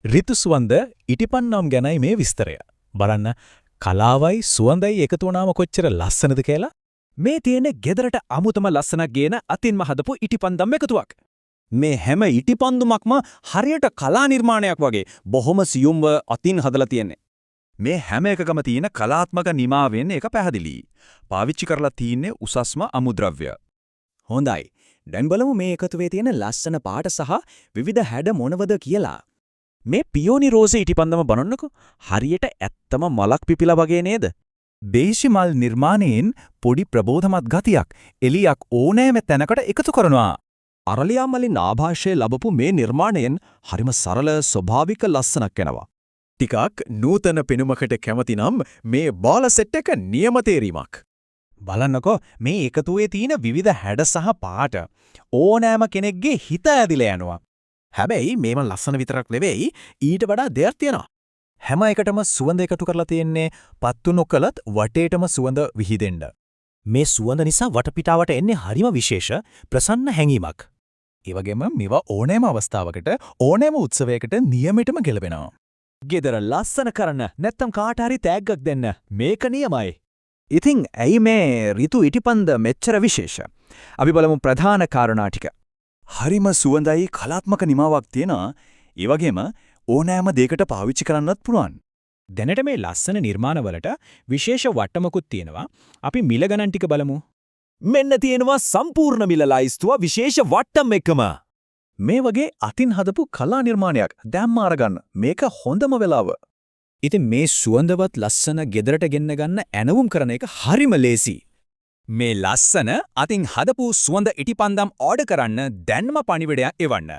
ඍතු සුවඳ ඉටිපන්නම් ගැනයි මේ විස්තරය. බලන්න කලාවයි සුවඳයි එකතු වුණාම කොච්චර ලස්සනද කියලා. මේ තියෙන්නේ ගෙදරට අමුතම ලස්සනක් ගේන අතින්ම හදපු ඉටිපන්දම් එකතුවක්. මේ හැම ඉටිපන්දුමක්ම හරියට කලා නිර්මාණයක් වගේ බොහොම සියුම්ව අතින් හදලා තියෙන්නේ. මේ හැම එකකම තියෙන කලාත්මක නිමාවෙන් එක පැහැදිලි. පාවිච්චි කරලා තියෙන්නේ උසස්ම අමුද්‍රව්‍ය. හොඳයි. දැන් බලමු මේ එකතුවේ තියෙන ලස්සන පාට සහ විවිධ හැඩ මොනවද කියලා. මේ පියෝනි රෝසේ ඉටිපන්දම බලන්නකෝ. හරියට ඇත්තම මලක් පිපිලා වගේ නේද? දේශි මල් නිර්මාණයෙන් පොඩි ප්‍රබෝධමත් ගතියක් එලියක් ඕනෑම තැනකට එකතු කරනවා. අරලියා මලින් ආభాෂය ලැබපු මේ නිර්මාණයෙන් හරිම සරල ස්වභාවික ලස්සනක් එනවා. ටිකක් නූතන පෙනුමකට කැමති නම් මේ බාල සෙට් එක නියම තේරීමක්. බලන්නකෝ මේ එකතුවේ තියෙන විවිධ හැඩ සහ පාට ඕනෑම කෙනෙක්ගේ හිත ඇදිලා යනවා. හැබැයි මේව ලස්සන විතරක් නෙවෙයි ඊට වඩා දෙයක් තියෙනවා. හැම එකටම සුවඳ එකතු කරලා තියෙන්නේ පත්තු නොකලත් වටේටම සුවඳ විහිදෙන්න. මේ සුවඳ නිසා වටපිටාවට එන්නේ හරිම විශේෂ ප්‍රසන්න හැඟීමක්. ඒ වගේම මේවා ඕනෑම අවස්ථාවකට ඕනෑම උත්සවයකට නියමිතම ගැලපෙනවා. ගෙදර ලස්සන කරන්න නැත්තම් කාට හරි තෑග්ගක් දෙන්න මේක නියමයි. ඉතින් ඇයි මේ ඍතු ඉටිපන්ද මෙච්චර විශේෂ? අපි බලමු ප්‍රධාන කාරණා ටික. හරිම සුවඳයි කලාත්මක නිමාවක් තියෙනවා. ඒ වගේම ඕනෑම දෙයකට පාවිච්චි කරන්නත් පුළුවන්. දැනට මේ ලස්සන නිර්මාණවලට විශේෂ වට්ටමකුත් තියෙනවා. අපි මිල ගණන් ටික බලමු. මෙන්න තියෙනවා සම්පූර්ණ මිල ලයිස්තුව විශේෂ වට්ටම් එකම. මේ වගේ අතින් හදපු කලා නිර්මාණයක් දැම්ම අරගන්න. මේක හොඳම වෙලාව. ඉතින් මේ සුවඳවත් ලස්සන ගෙදරට ගෙන්න ගන්න ඇනවුම් කරන එක හරිම ලේසි. මේ ලස්සන අතින් හදපු සුවඳ ඉටිපන්දම් ඕඩර් කරන්න දැන්ම පණිවිඩයක් එවන්න.